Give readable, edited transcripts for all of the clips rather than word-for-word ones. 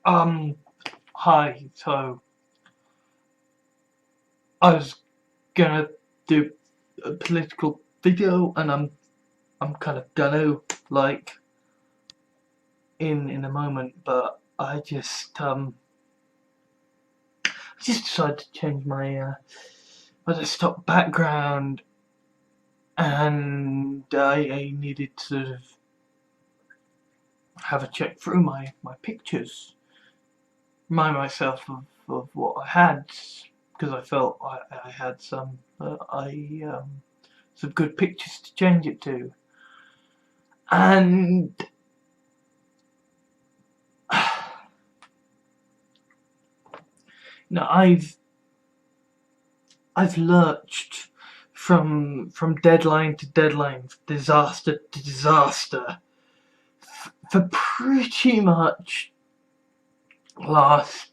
Hi. So I was gonna do a political video, and I'm kind of gonna in a moment, but I just decided to change my desktop background, and I needed to sort of have a check through my pictures, remind myself of what I had, because I felt I had some some good pictures to change it to. And you know, I've lurched from deadline to deadline, disaster to disaster, for pretty much last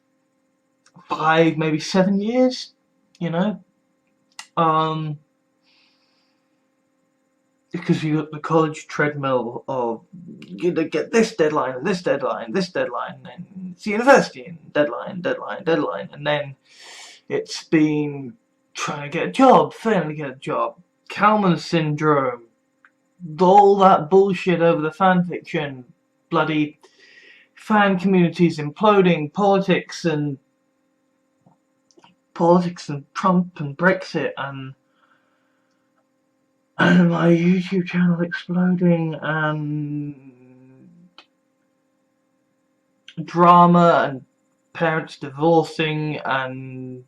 5, maybe 7 years. You know, because you got the college treadmill of you get this deadline and this deadline, this deadline, and it's university and deadline, deadline, deadline, and then it's been trying to get a job, failing to get a job, Kalman syndrome, all that bullshit over the fanfiction, bloody fan communities imploding, politics and Trump and Brexit, and my YouTube channel exploding, and drama, and parents divorcing, and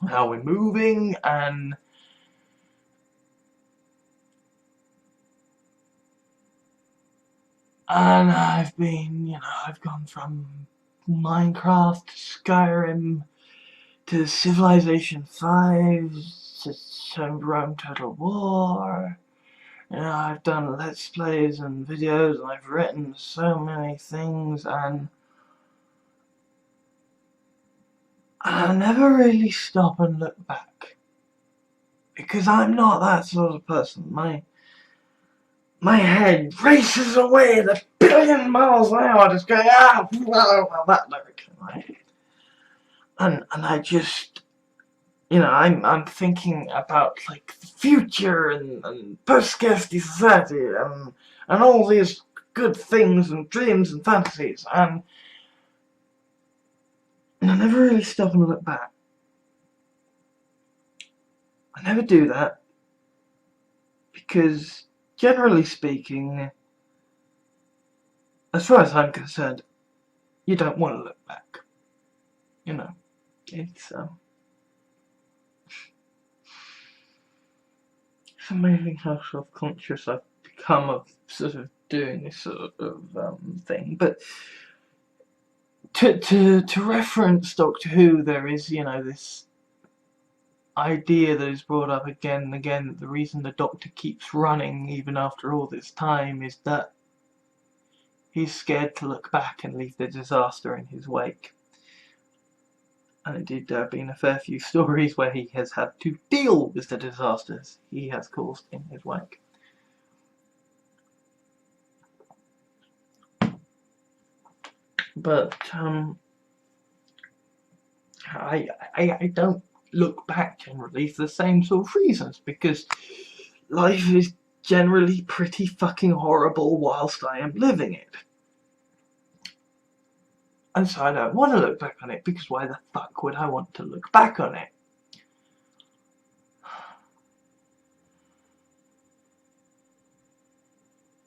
how we're moving, and I've been, I've gone from Minecraft to Skyrim to Civilization 5 to Rome Total War. I've done Let's Plays and videos, and I've written so many things, and I never really stop and look back, because I'm not that sort of person. My head races away at 1,000,000,000 miles an hour, just going well, that direction, right? And I just, I'm thinking about like the future and post-scarcity society and all these good things and dreams and fantasies, and I never really stop and look back. I never do that because, generally speaking, as far as I'm concerned, you don't want to look back. It's amazing how self-conscious I've become of sort of doing this sort of thing. But to reference Doctor Who, there is, this idea that is brought up again and again, that the reason the Doctor keeps running even after all this time is that he's scared to look back and leave the disaster in his wake. And indeed, there have been a fair few stories where he has had to deal with the disasters he has caused in his wake. But I don't look back generally for the same sort of reasons, because life is generally pretty fucking horrible whilst I am living it. And so I don't want to look back on it, because why the fuck would I want to look back on it?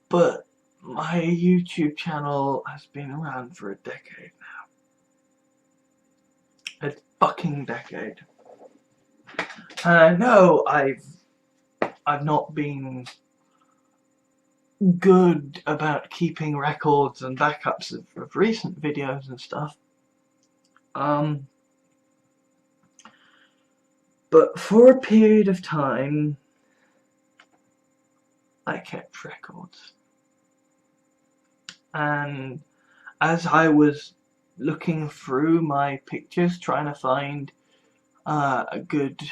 But my YouTube channel has been around for a decade now. A fucking decade. And I know I've not been good about keeping records and backups of recent videos and stuff. But for a period of time, I kept records. And as I was looking through my pictures, trying to find a good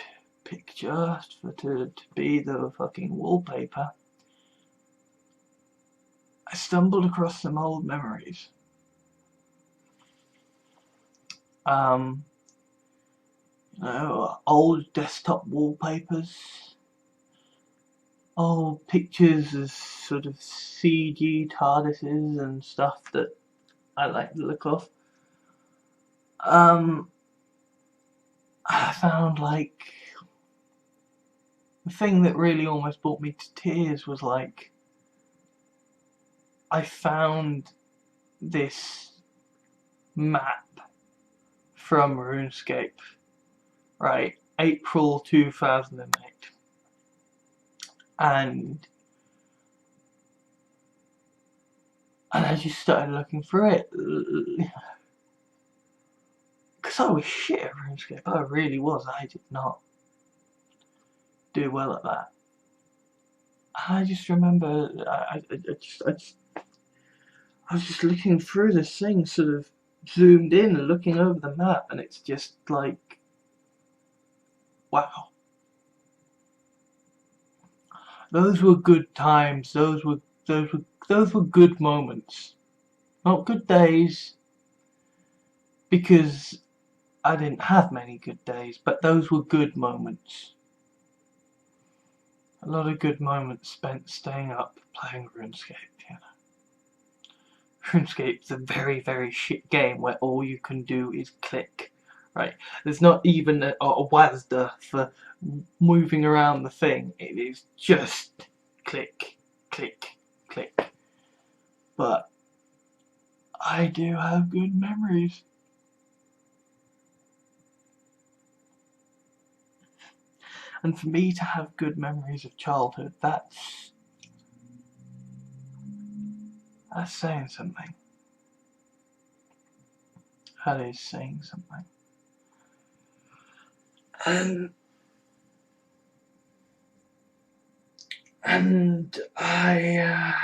picture to be the fucking wallpaper, I stumbled across some old memories. Old desktop wallpapers, old pictures of sort of CG TARDISes and stuff that I like the look of. I found, like, the thing that really almost brought me to tears was, like, I found this map from RuneScape, right, April 2008, and I just started looking through it, because I was shit at RuneScape. I really was. I did not do well at that. I just remember I was just looking through this thing, sort of zoomed in and looking over the map, and it's just like, wow. Those were good times. Those were good moments. Not good days, because I didn't have many good days, but those were good moments. A lot of good moments spent staying up playing RuneScape, you know. RuneScape's a very, very shit game where all you can do is click, right? There's not even a WASD for moving around the thing. It is just click, click, click. But I do have good memories. And for me to have good memories of childhood, that's saying something. That is saying something. And I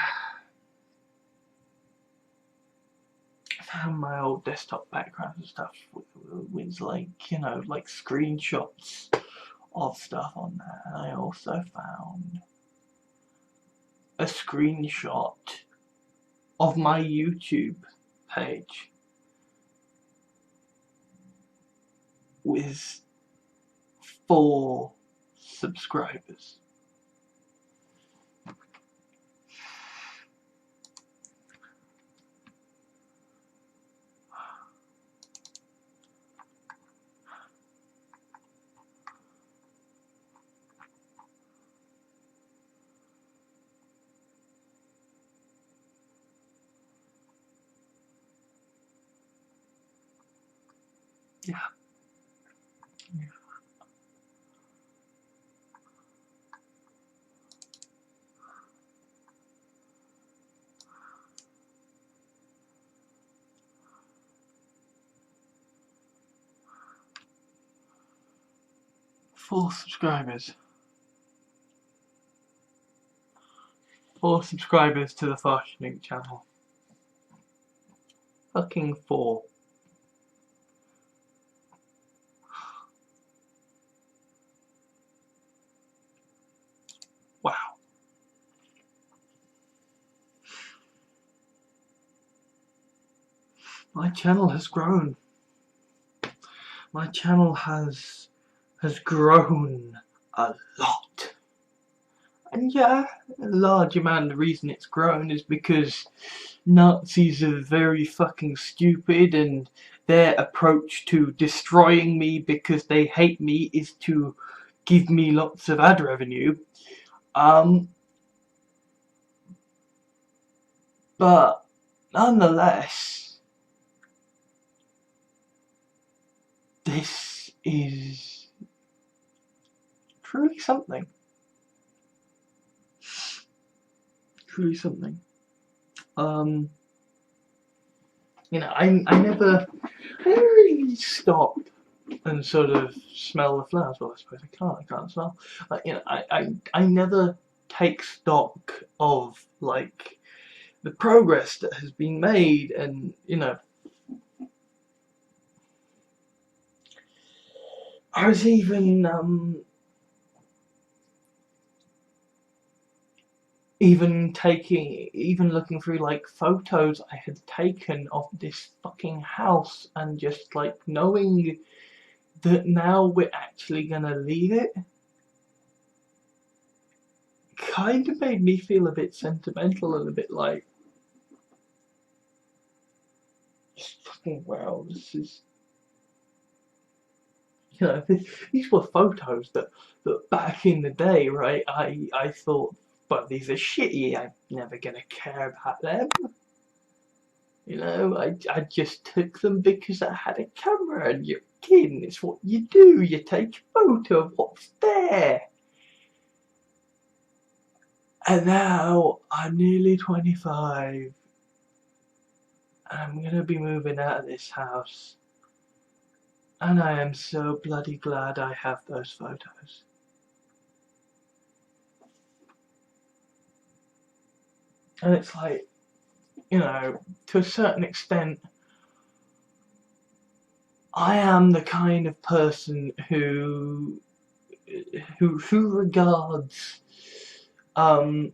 found my old desktop backgrounds and stuff with, like, you know, like screenshots of stuff on there. And I also found a screenshot of my YouTube page with 4 subscribers. Yeah. 4 subscribers. 4 subscribers to the Farshnik channel. Fucking 4. Wow. My channel has grown. My channel has grown a lot. And yeah, a large amount of the reason it's grown is because Nazis are very fucking stupid, and their approach to destroying me because they hate me is to give me lots of ad revenue. But nonetheless, this is truly something. Truly something. You know, I never really stop and sort of smell the flowers. Well, I suppose I can't smell. Like, you know, I never take stock of, like, the progress that has been made, and, you know, I was even even looking through like photos I had taken of this fucking house, and just like knowing that now we're actually gonna leave it, kind of made me feel a bit sentimental and a bit like, fucking wow, this is, you know, these were photos that back in the day, right, I thought, but these are shitty, I'm never gonna care about them. You know, I just took them because I had a camera, and you're a kid, and it's what you do, you take a photo of what's there. And now I'm nearly 25, and I'm gonna be moving out of this house. And I am so bloody glad I have those photos. And it's like, you know, to a certain extent, I am the kind of person who regards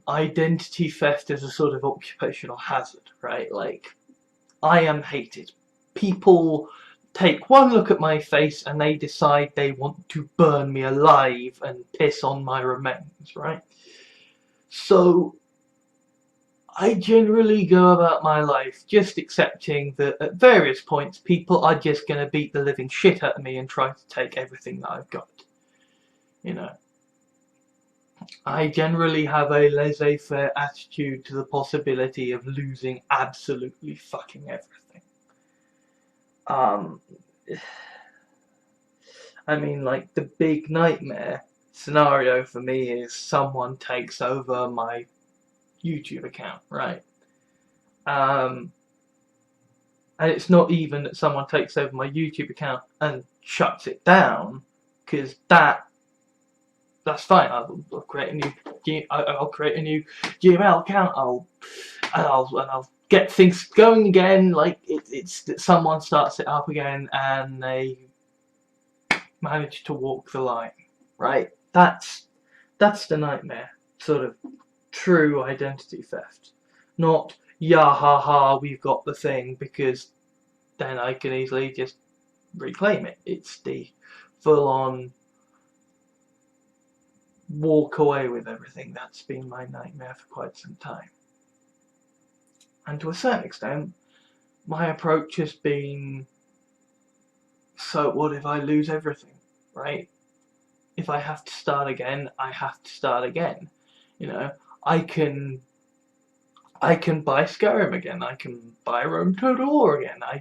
identity theft as a sort of occupational hazard, right? Like, I am hated. People take one look at my face and they decide they want to burn me alive and piss on my remains, right? So I generally go about my life just accepting that at various points people are just going to beat the living shit out of me and try to take everything that I've got. You know, I generally have a laissez-faire attitude to the possibility of losing absolutely fucking everything. I mean, like, the big nightmare scenario for me is someone takes over my YouTube account, right? And it's not even that someone takes over my YouTube account and shuts it down, because that's fine. I'll create a new Gmail account. I'll get things going again. Like, it's that someone starts it up again and they manage to walk the line, right? That's the nightmare. Sort of true identity theft, not yeah ha ha we've got the thing, because then I can easily just reclaim it. It's the full on walk away with everything. That's been my nightmare for quite some time. And to a certain extent, my approach has been, so what if I lose everything, right? If I have to start again, I have to start again. You know, I can buy Skyrim again, I can buy Rome Total War again, I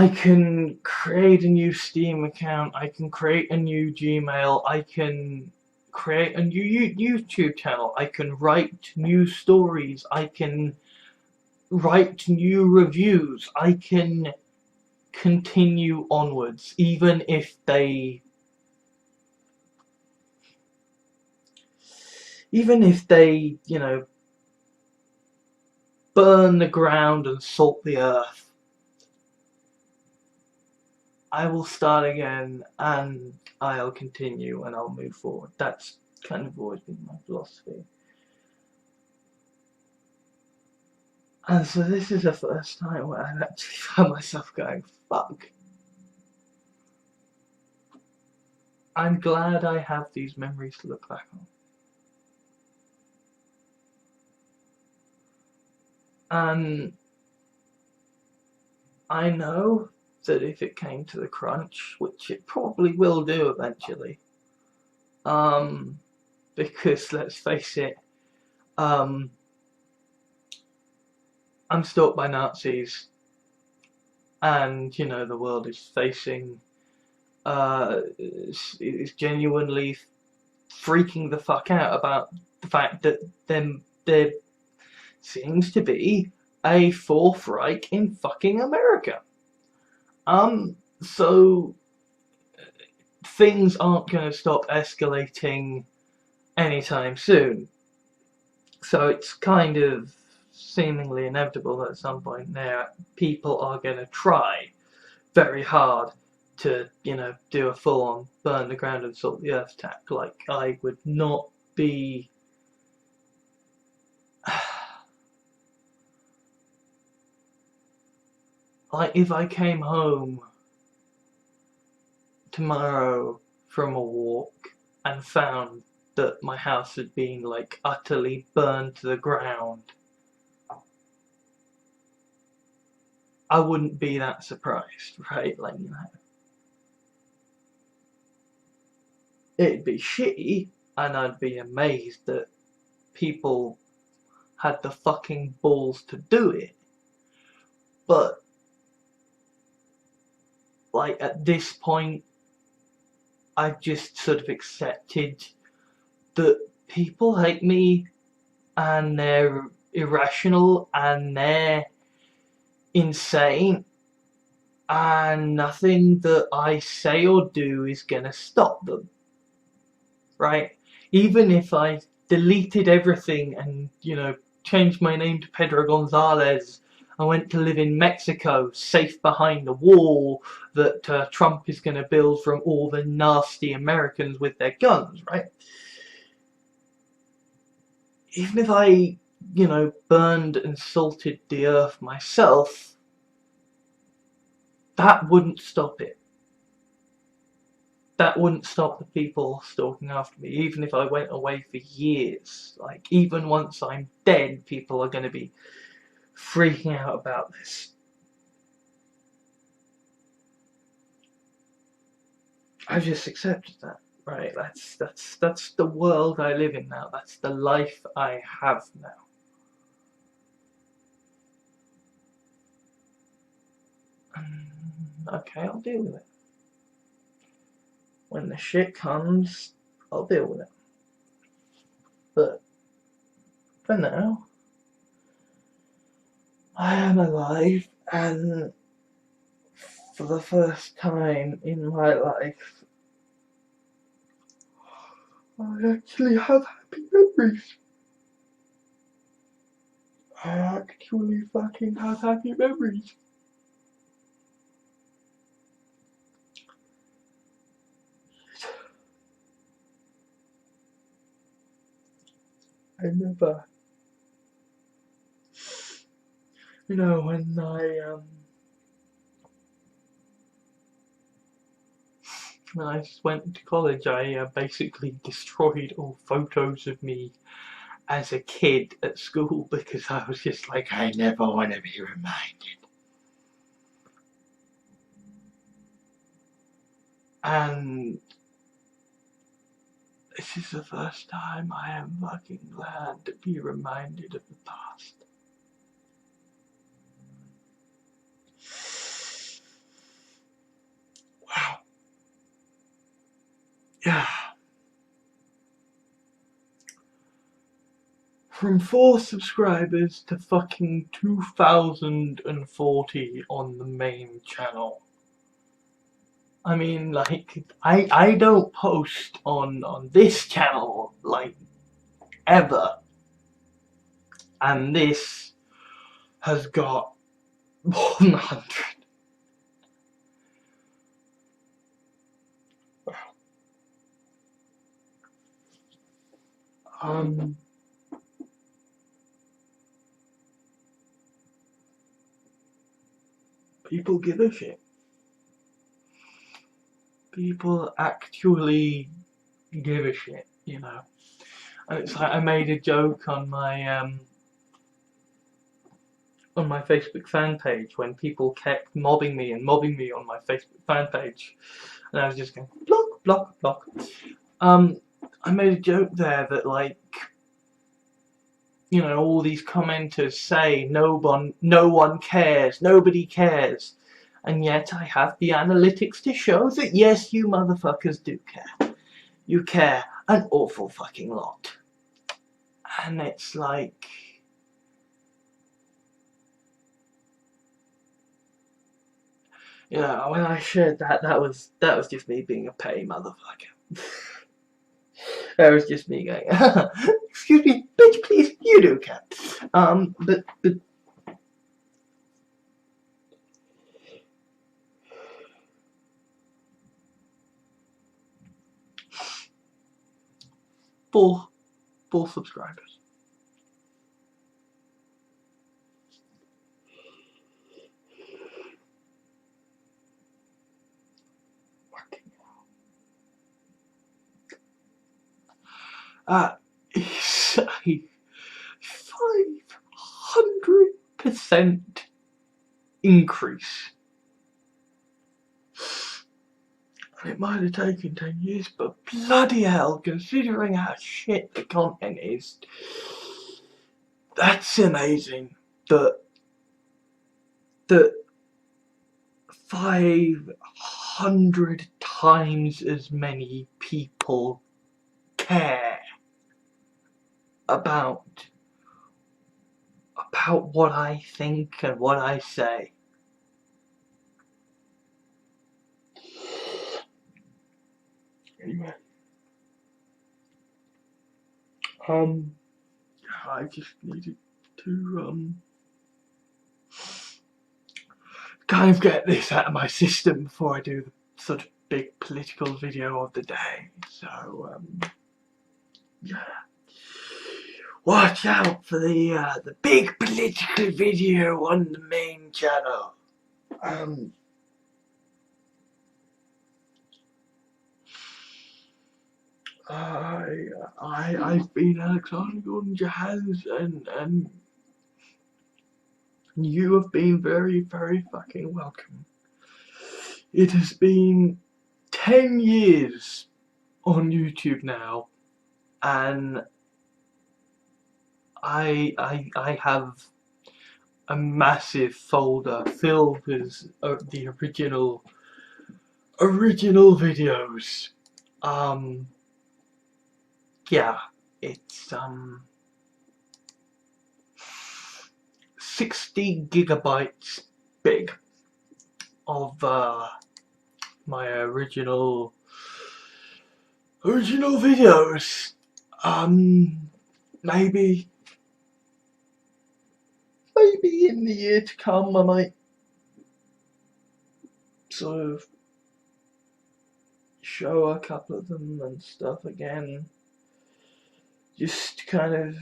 can create a new Steam account, I can create a new Gmail, I can create a new YouTube channel, I can write new stories, I can write new reviews, I can continue onwards, even if they you know, burn the ground and salt the earth. I will start again, and I'll continue, and I'll move forward. That's kind of always been my philosophy. And so this is the first time where I've actually found myself going, fuck. I'm glad I have these memories to look back on. And I know that if it came to the crunch, which it probably will do eventually, because let's face it, I'm stalked by Nazis, and you know, the world is facing is genuinely freaking the fuck out about the fact that there seems to be a Fourth Reich in fucking America. So things aren't going to stop escalating anytime soon. So it's kind of seemingly inevitable that at some point there, people are going to try very hard to, you know, do a full-on burn the ground and salt the earth attack. Like, I would not be like, if I came home tomorrow from a walk and found that my house had been, like, utterly burned to the ground, I wouldn't be that surprised, right? Like, you know, it'd be shitty, and I'd be amazed that people had the fucking balls to do it. But, like, at this point, I've just sort of accepted that people hate me, and they're irrational, and they're insane, and nothing that I say or do is gonna stop them, right? Even if I deleted everything and, you know, changed my name to Pedro Gonzalez, I went to live in Mexico, safe behind the wall that Trump is going to build from all the nasty Americans with their guns, right? Even if I, you know, burned and salted the earth myself, that wouldn't stop it. That wouldn't stop the people stalking after me, even if I went away for years. Like, even once I'm dead, people are going to be freaking out about this. I've just accepted that, right? That's the world I live in now. That's the life I have now. Okay, I'll deal with it. When the shit comes, I'll deal with it. But for now, I am alive, and for the first time in my life, I actually have happy memories. I actually fucking have happy memories. I never, you know, when I went to college, I basically destroyed all photos of me as a kid at school because I was just like, I never want to be reminded. And this is the first time I am fucking glad to be reminded of the past. Wow. Yeah. From 4 subscribers to fucking 2,040 on the main channel. I mean, like, I don't post on this channel, like, ever. And this has got more than 100. People give a shit. People actually give a shit, you know. And it's like, I made a joke on my Facebook fan page when people kept mobbing me on my Facebook fan page, and I was just going block, block, block. I made a joke there that, like, you know, all these commenters say no one cares, nobody cares, and yet I have the analytics to show that yes, you motherfuckers do care. You care an awful fucking lot. And it's like, you know, when I shared that was just me being a petty motherfucker. That was just me going, excuse me, bitch, please, you do care. But four subscribers. is a 500% increase. And it might have taken 10 years, but bloody hell, considering how shit the content is, that's amazing that 500 times as many people care about what I think and what I say. Anyway, I just needed to kind of get this out of my system before I do the sort of big political video of the day. So yeah, watch out for the big political video on the main channel. I've been Alexander Gordon Jahans, and you have been very, very fucking welcome. It has been 10 years on YouTube now, and I have a massive folder filled with the original videos. Yeah, it's 60 gigabytes big of my original videos. Maybe in the year to come I might sort of show a couple of them and stuff again, just kind of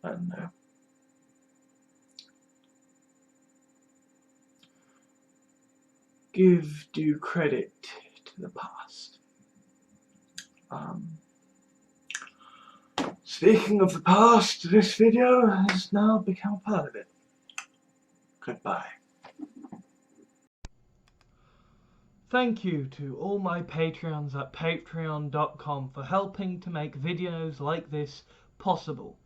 I don't know, give due credit to the past. Speaking of the past, this video has now become a part of it. Goodbye. Thank you to all my Patreons at patreon.com for helping to make videos like this possible.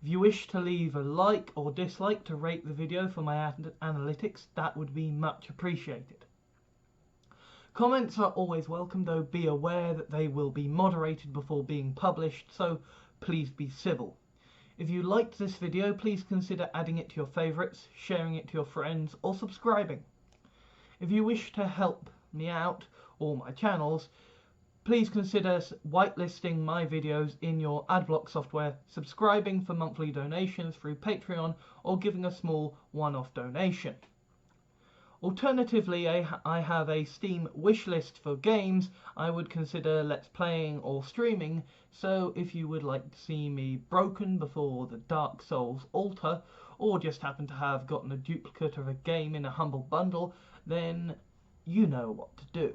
If you wish to leave a like or dislike to rate the video for my analytics, that would be much appreciated. Comments are always welcome, though be aware that they will be moderated before being published, so please be civil. If you liked this video, please consider adding it to your favourites, sharing it to your friends, or subscribing. If you wish to help me out, or my channels, please consider whitelisting my videos in your adblock software, subscribing for monthly donations through Patreon, or giving a small one-off donation. Alternatively, I have a Steam wishlist for games I would consider let's playing or streaming, so if you would like to see me broken before the Dark Souls altar, or just happen to have gotten a duplicate of a game in a humble bundle, then you know what to do.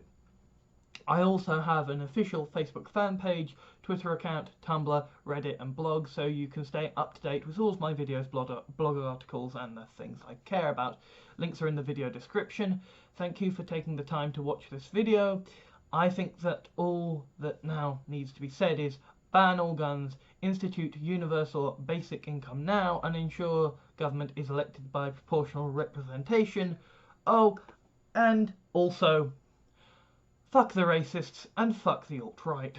I also have an official Facebook fan page, Twitter account, Tumblr, Reddit and blog, so you can stay up to date with all of my videos, blog articles and the things I care about. Links are in the video description. Thank you for taking the time to watch this video. I think that all that now needs to be said is ban all guns, institute universal basic income now, and ensure government is elected by proportional representation. Oh, and also fuck the racists and fuck the alt-right.